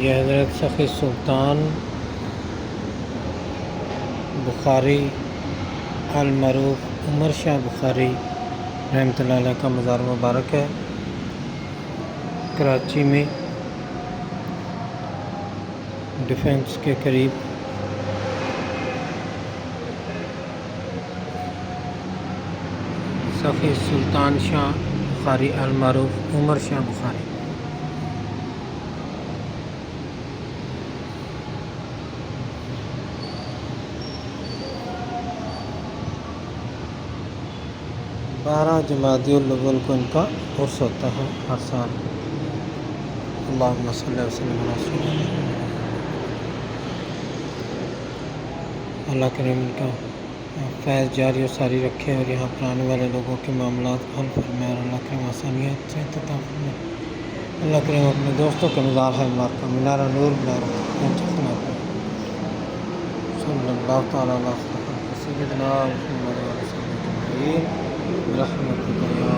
یہ حضرت سخی سلطان بخاری المعروف عمر شاہ بخاری رحمۃ اللہ علیہ کا مزار مبارک ہے کراچی میں ڈیفنس کے قریب۔ سخی سلطان شاہ بخاری المعروف عمر شاہ بخاری۔ بارہ جمادی الاول کو ان کا عرس ہوتا ہے ہر سال۔ اللہم صلی وسلم علی رسول اللہ۔ اللہ کریم ان کا فیض جاری و ساری رکھے اور یہاں پر آنے والے لوگوں کے معاملات کو حل فرمائے اور اللہ کریم آسانیات سے عطا فرمائے۔ اللہ کریم اپنے دوستوں کے مزار ہے مبارکہ منارہ نور صلی اللہ تعالیٰ علیہ وسلم سیدنا محمد برحمتک یا